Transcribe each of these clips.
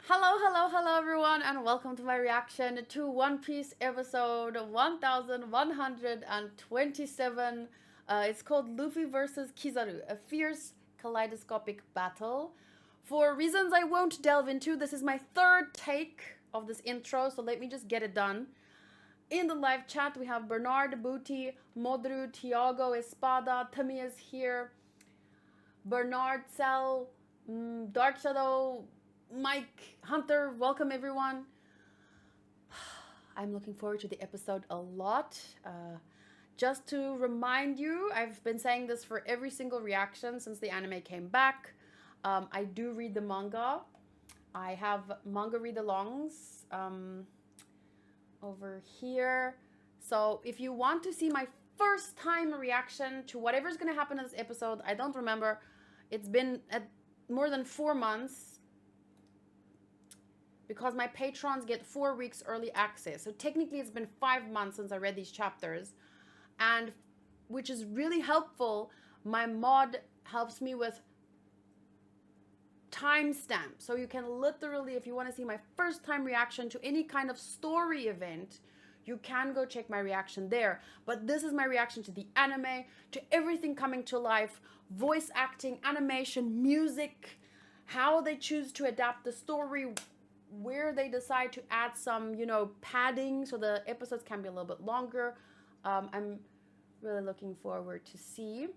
Hello everyone, and welcome to my reaction to One Piece episode 1127. It's called Luffy versus Kizaru, a fierce kaleidoscopic battle. For reasons I won't delve into, this is my third take of this intro, so let me just get it done. In the live chat, we have Bernard, Booty, Modru, Tiago, Espada, Tami is here, Bernard, Cell, Dark Shadow, Mike, Hunter, welcome everyone. I'm looking forward to the episode a lot. Just to remind you, I've been saying this for every single reaction since the anime came back. I do read the manga. I have manga read-alongs over here. So if you want to see my first time reaction to whatever's going to happen in this episode, I don't remember. It's been more than 4 months. Because my patrons get 4 weeks early access. So technically it's been 5 months since I read these chapters. And which is really helpful. My mod helps me with timestamp. So you can literally, if you want to see my first time reaction to any kind of story event, you can go check my reaction there. But this is my reaction to the anime, to everything coming to life, voice acting, animation, music, how they choose to adapt the story, where they decide to add some, padding so the episodes can be a little bit longer. I'm really looking forward to see.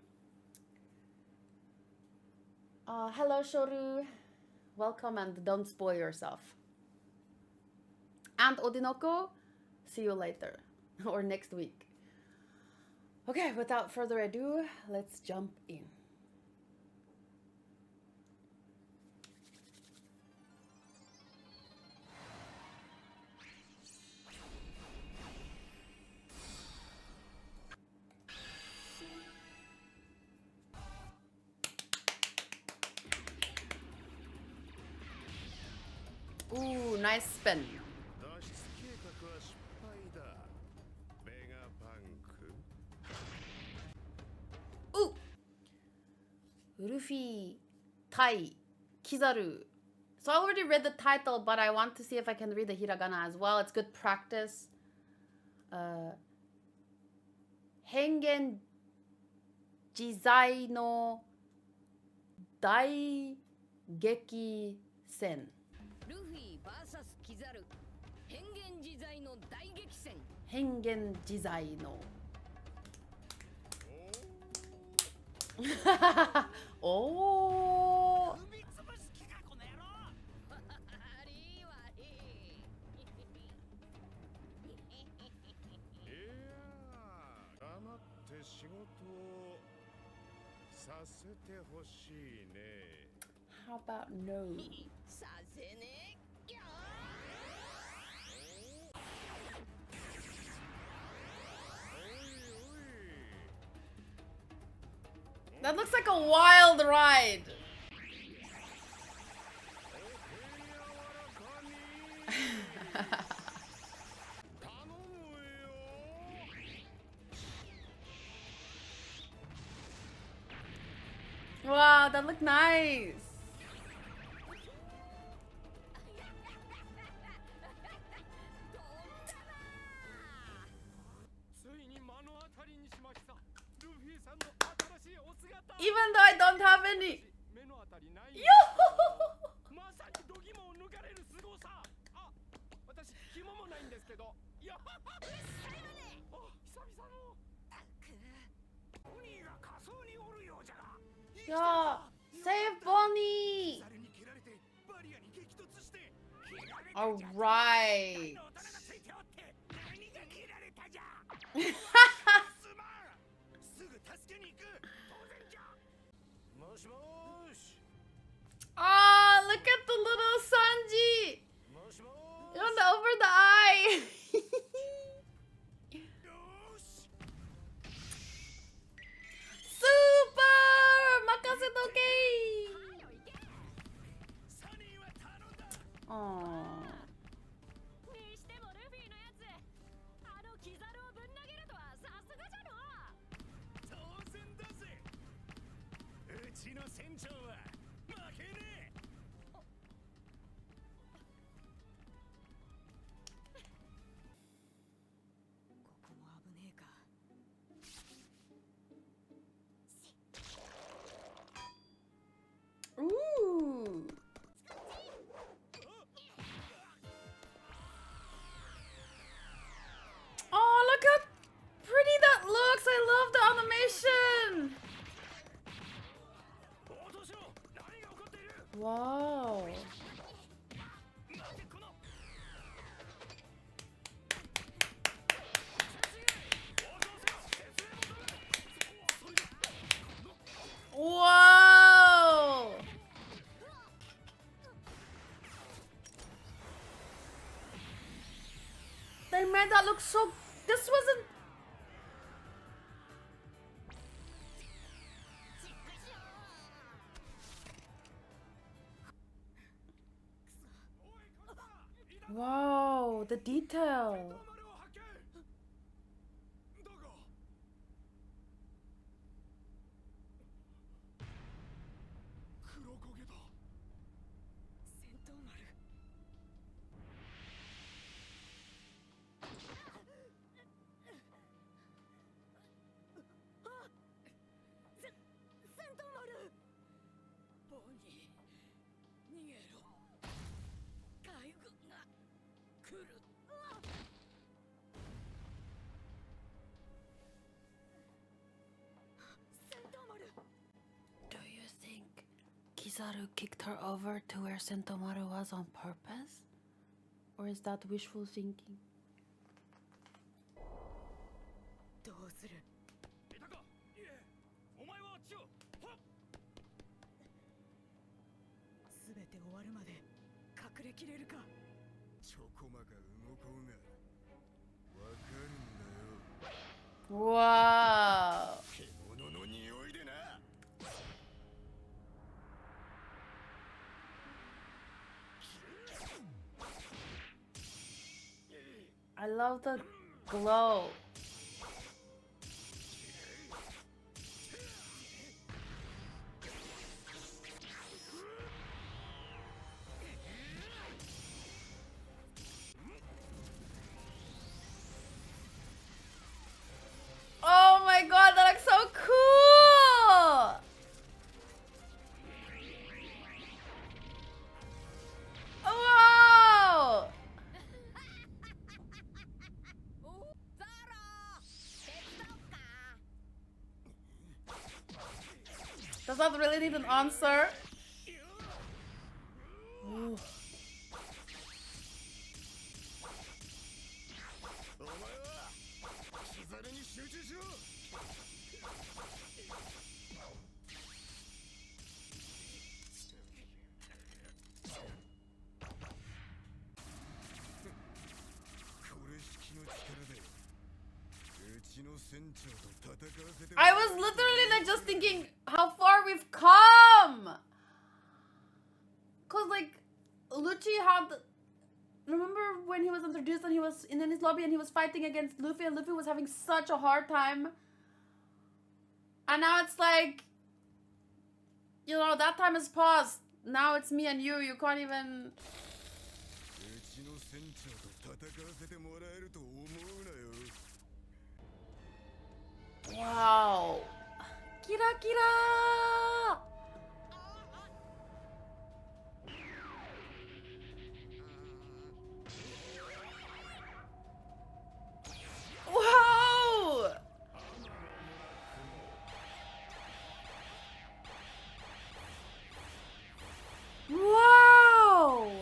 Hello, Shoru. Welcome, and don't spoil yourself. And Odinoko, see you later or next week. Okay, without further ado, let's jump in. Ooh, nice spin. Ooh! Luffy, Tai, Kizaru. So I already read the title, but I want to see if I can read the hiragana as well. It's good practice. Hengen Jizai no Daigeki Sen. Luffy vs Kizaru. Hengen Jizai no Daigeki Sen. Hengen Jizai no. Oh. How about no? That looks like a wild ride. Wow, that looked nice. Even though I don't have any. Yo! Yeah, save Bonnie! Alright. Oh, look at the little Sanji! Over the eye! Super! Makase toke! Aww. made that look so... This wasn't... Wow, the detail. Do you think Kizaru kicked her over to where Sentomaru was on purpose? Or is that wishful thinking? どうする？いたか？いえ、お前はあっちを。はっ。すべて終わるまで隠れきれるか？ちょこまか動こうがわかるんだよ。 Wow. 獣の匂いでな。 I love the glow. Oh my god, that looks so cool! Wow! おザロ手伝おうか Does that really need an answer? Ooh. お前はキザルに集中しろ。 I was literally like just thinking how far we've come. Cause like Lucci had, remember when he was introduced and he was in his lobby and he was fighting against Luffy and Luffy was having such a hard time. And now it's like, you know, that time has passed. Now it's me and you. You can't even. Wow. Kira kira. Wow. Wow.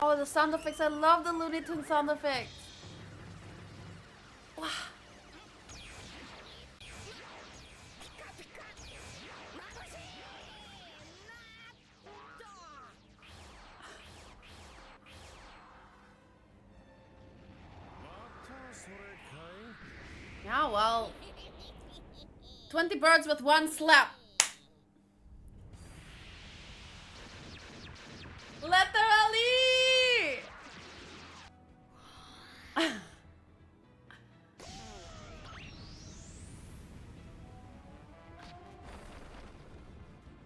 Oh, the sound effects. I love the Looney Tunes sound effects. Wow. Yeah, well, 20 birds with one slap. Literally!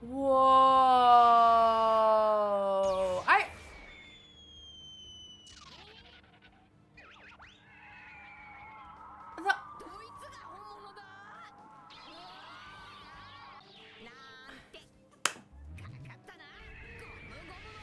Whoa! The どいつが本物だなんてかかったなゴムゴムの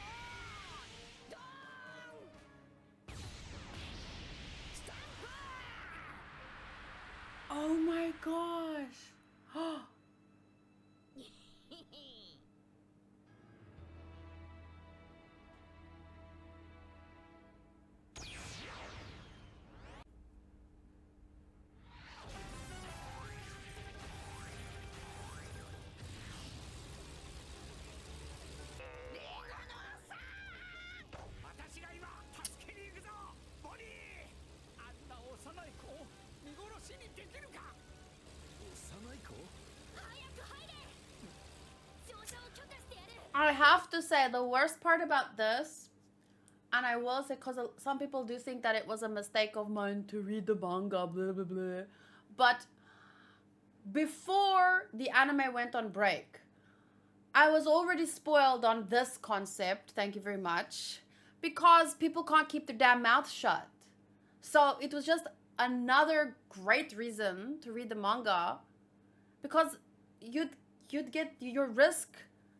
I have to say, the worst part about this, and I will say, because some people do think that it was a mistake of mine to read the manga, blah, blah, blah. But before the anime went on break, I was already spoiled on this concept, thank you very much, because people can't keep their damn mouth shut. So it was just another great reason to read the manga, because you'd get your risk.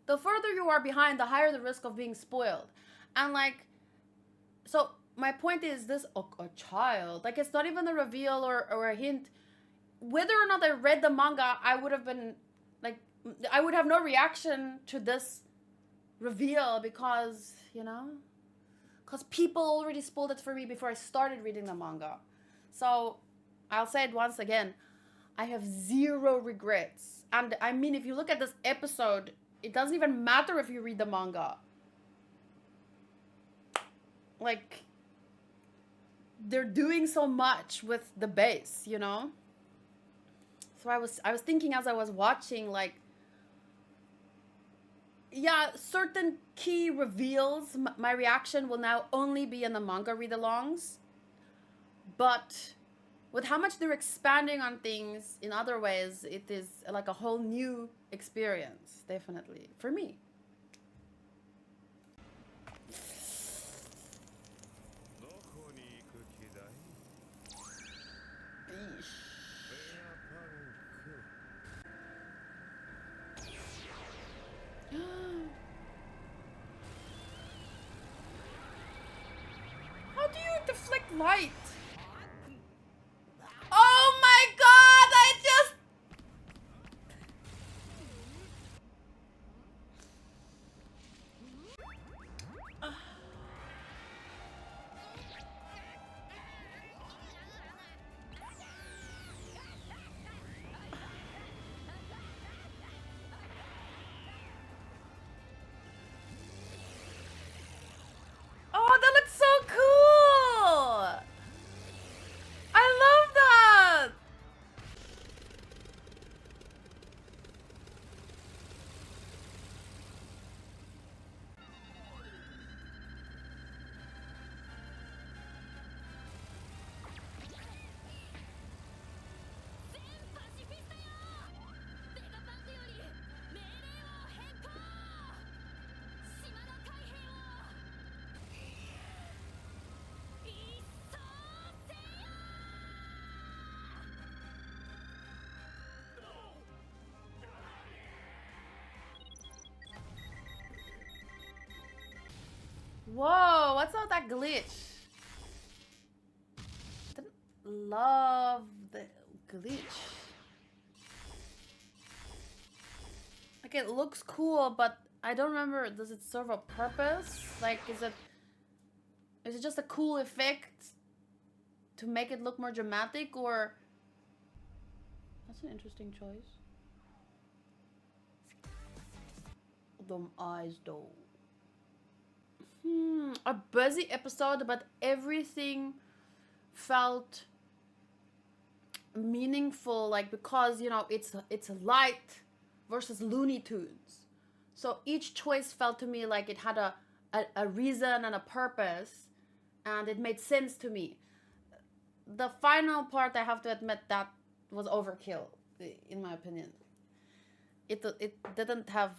The further you are behind, the higher the risk of being spoiled. And like, so my point is this, a child, like it's not even a reveal or a hint. Whether or not I read the manga, I would have been like, I would have no reaction to this reveal because, you know, because people already spoiled it for me before I started reading the manga. So I'll say it once again, I have zero regrets. And I mean, if you look at this episode, it doesn't even matter if you read the manga. Like, they're doing so much with the base, you know? So I was thinking as I was watching, like, yeah, certain key reveals, my reaction will now only be in the manga read-alongs. But with how much they're expanding on things in other ways, it is like a whole new experience, definitely, for me. How do you deflect light? Oh my god, I just... Oh, that looks so cool! I love that! Whoa, what's up with that glitch? Didn't love the glitch. Like, it looks cool, but I don't remember, does it serve a purpose? Like, is it just a cool effect to make it look more dramatic, or... That's an interesting choice. Them eyes, though. A busy episode, but everything felt meaningful, like, because, you know, it's light versus Looney Tunes. So each choice felt to me like it had a reason and a purpose, and it made sense to me. The final part, I have to admit, that was overkill, in my opinion. It didn't have...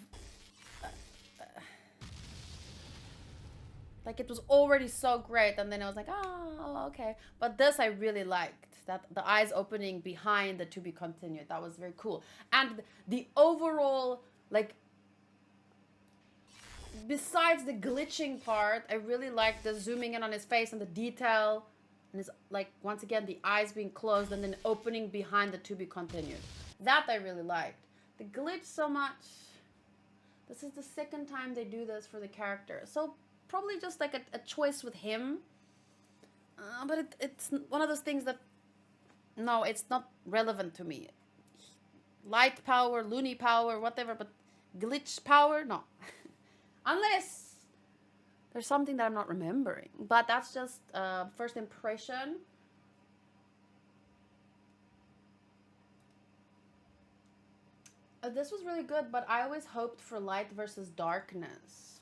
like, it was already so great, and then I was like, oh, okay. But this I really liked, that the eyes opening behind the to be continued. That was very cool. And the overall, like, besides the glitching part, I really liked the zooming in on his face and the detail, and his, like, once again, the eyes being closed and then opening behind the to be continued. That I really liked. The glitch so much. This is the second time they do this for the character, so probably just like a choice with him, but it's one of those things that, no, it's not relevant to me. Light power, loony power, whatever, but glitch power, no. Unless there's something that I'm not remembering, but that's just first impression. This was really good, but I always hoped for light versus darkness.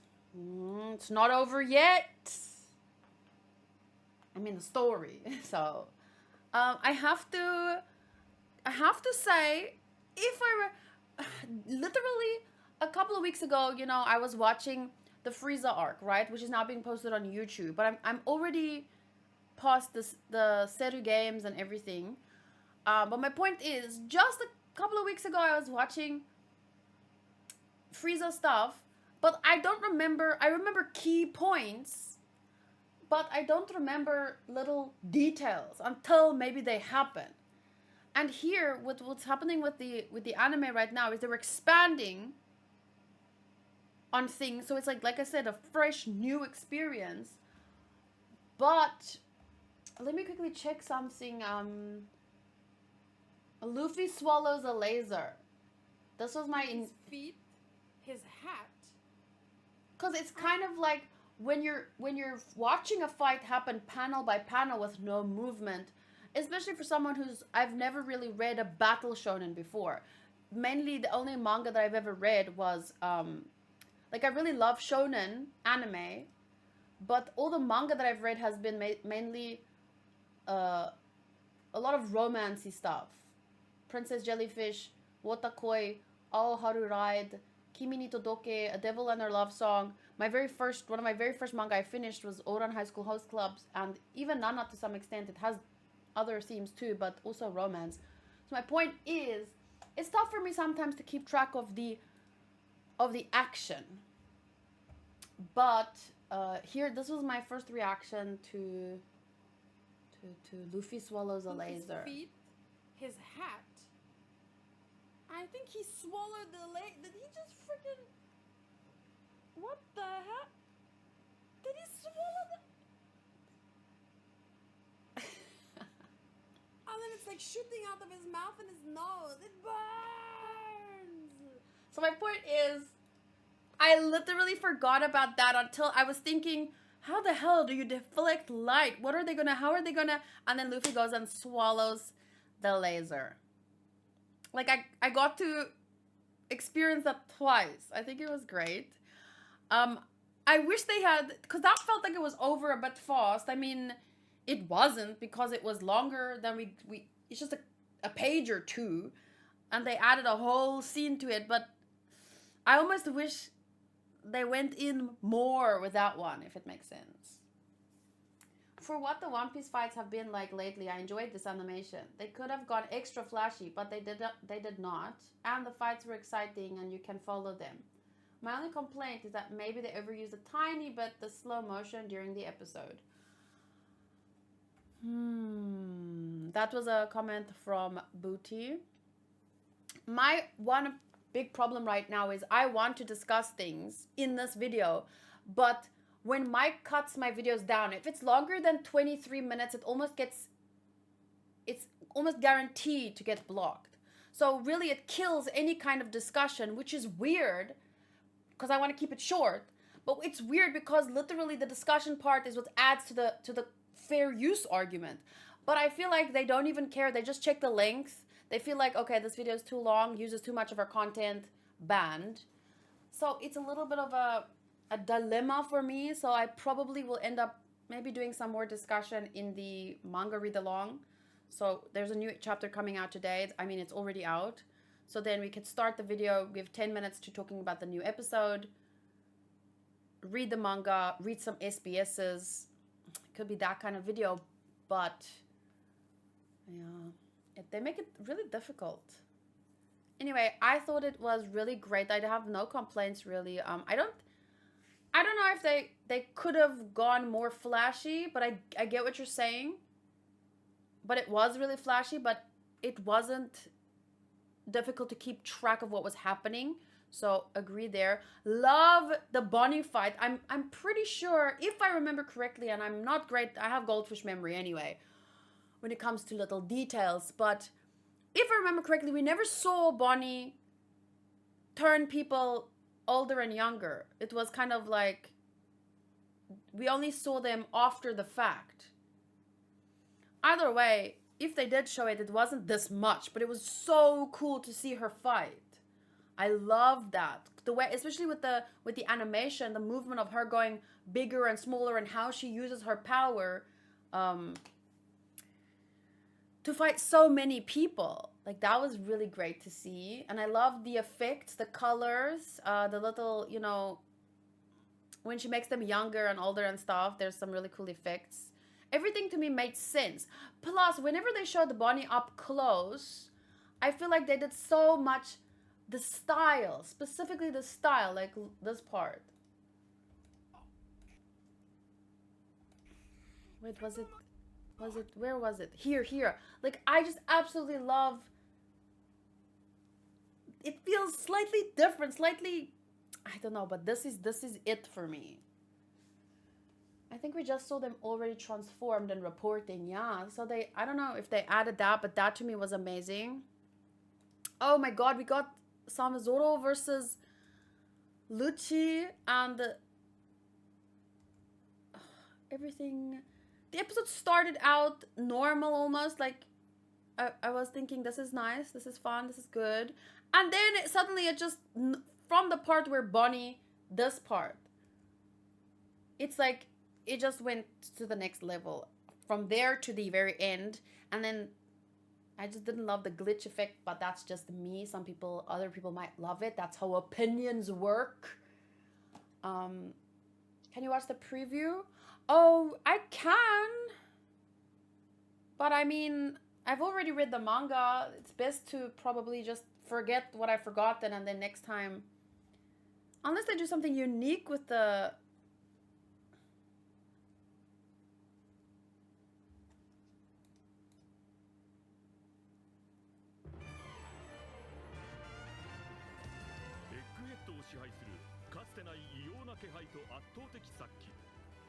It's not over yet. I mean, the story. So, I have to say, if literally a couple of weeks ago, you know, I was watching the Frieza arc, right, which is now being posted on YouTube, but I'm already past the Seru games and everything. But my point is, just a couple of weeks ago, I was watching Frieza stuff, but I don't remember. I remember key points, but I don't remember little details until maybe they happen. And here, with what's happening with the anime right now, is they're expanding on things. So it's like I said, a fresh new experience. But let me quickly check something. Luffy swallows a laser. This was my His feet, his hat. because it's kind of like when you're watching a fight happen panel by panel with no movement, especially for someone who's I've never really read a battle shonen before. Mainly the only manga that I've ever read was like I really love shonen anime, but all the manga that I've read has been mainly a lot of romancy stuff. Princess Jellyfish, Wotakoi, All Haru Ride, Kimi ni Todoke, A Devil and Her Love Song. One of my very first manga I finished was Ouran High School Host Clubs, and even Nana to some extent. It has other themes too, but also romance. So my point is, it's tough for me sometimes to keep track of the action. But here, this was my first reaction to Luffy swallows a laser. His feet, his hat. I think he swallowed the laser. Did he just freaking... What the heck? Did he swallow the... And then it's like shooting out of his mouth and his nose. It burns! So my point is, I literally forgot about that until I was thinking, how the hell do you deflect light? How are they gonna, and then Luffy goes and swallows the laser. Like, I got to experience that twice. I think it was great. I wish they had, because that felt like it was over a bit fast. I mean, it wasn't, because it was longer than we it's just a page or two, and they added a whole scene to it, but I almost wish they went in more with that one, if it makes sense. For what the One Piece fights have been like lately, I enjoyed this animation. They could have gone extra flashy, but they did not. And the fights were exciting and you can follow them. My only complaint is that maybe they overused a tiny bit the slow motion during the episode. That was a comment from Booty. My one big problem right now is I want to discuss things in this video, but when Mike cuts my videos down, if it's longer than 23 minutes, it's almost guaranteed to get blocked. So really it kills any kind of discussion, which is weird because I want to keep it short. But it's weird because literally the discussion part is what adds to the fair use argument. But I feel like they don't even care. They just check the length. They feel like, okay, this video is too long, uses too much of our content, banned. So it's a little bit of a dilemma for me. So I probably will end up maybe doing some more discussion in the manga read along. So there's a new chapter coming out today. I mean, it's already out. So then we could start the video, give 10 minutes to talking about the new episode, read the manga, read some SBSs. It could be that kind of video, but yeah, they make it really difficult. Anyway, I thought it was really great. I have no complaints really. I don't know if they could have gone more flashy, but I get what you're saying. But it was really flashy, but it wasn't difficult to keep track of what was happening. So agree there. Love the Bonnie fight. I'm pretty sure, if I remember correctly, and I'm not great, I have goldfish memory anyway when it comes to little details, but if I remember correctly, we never saw Bonnie turn people older and younger. It was kind of like we only saw them after the fact. Either way, if they did show it, it wasn't this much, but it was so cool to see her fight. I love that. The way, especially with the animation, the movement of her going bigger and smaller, and how she uses her power to fight so many people. Like, that was really great to see. And I love the effects, the colors, the little, you know, when she makes them younger and older and stuff, there's some really cool effects. Everything to me made sense. Plus, whenever they showed Bonnie up close, I feel like they did so much, the style, specifically the style, like this part. Wait, was it, where was it? Here. Like, I just absolutely love, it feels slightly different, slightly, I don't know, but this is it for me. I think we just saw them already transformed and reporting, yeah. So they, I don't know if they added that, but that to me was amazing. Oh my god, we got Samazoro versus Lucci and everything. The episode started out normal almost, like I was thinking this is nice, this is fun, this is good. And then suddenly it just, from the part where Bonnie, this part, it's like, it just went to the next level. From there to the very end. And then I just didn't love the glitch effect, but that's just me. Some people, other people might love it. That's how opinions work. Can you watch the preview? Oh, I can. But I mean, I've already read the manga. It's best to probably just forget what I've forgotten, and then next time, unless they do something unique with the...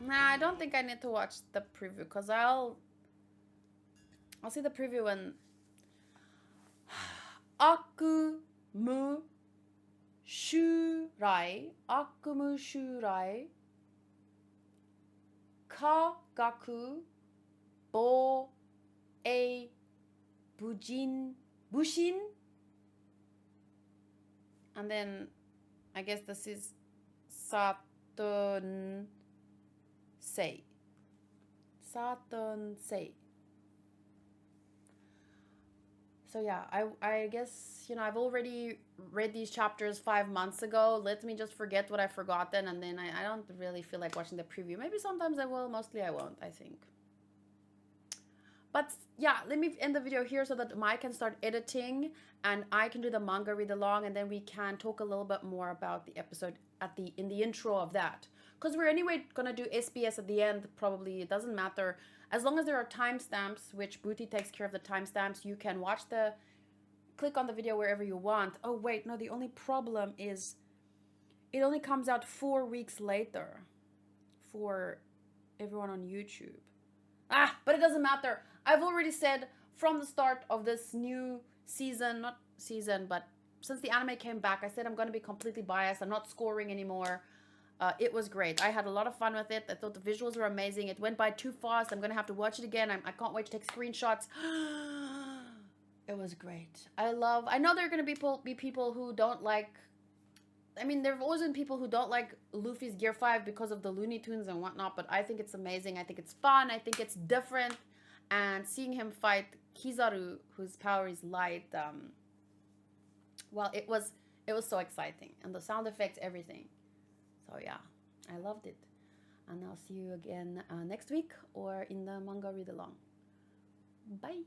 Nah, I don't think I need to watch the preview, because I'll see the preview when Akumu Shurai Kagaku Bo A Bushin, and then I guess this is Saturn Sei. So yeah, I guess, you know, I've already read these chapters 5 months ago. Let me just forget what I've forgotten, and then I don't really feel like watching the preview. Maybe sometimes I will, mostly I won't, I think. But yeah, let me end the video here so that Mai can start editing and I can do the manga read along, and then we can talk a little bit more about the episode in the intro of that. Because we're anyway gonna do SBS at the end, probably. It doesn't matter. As long as there are timestamps, which Booty takes care of the timestamps, you can click on the video wherever you want. Oh wait, no, the only problem is it only comes out 4 weeks later for everyone on YouTube. But it doesn't matter. I've already said from the start of this new season, not season, but since the anime came back, I said I'm going to be completely biased. I'm not scoring anymore. It was great. I had a lot of fun with it. I thought the visuals were amazing. It went by too fast. I'm going to have to watch it again. I can't wait to take screenshots. It was great. I know there are going to be people who don't like... I mean, there have always been people who don't like Luffy's Gear 5 because of the Looney Tunes and whatnot, but I think it's amazing. I think it's fun. I think it's different. And seeing him fight Kizaru, whose power is light, well, it was so exciting. And the sound effects, everything. So yeah, I loved it. And I'll see you again next week or in the manga read along. Bye.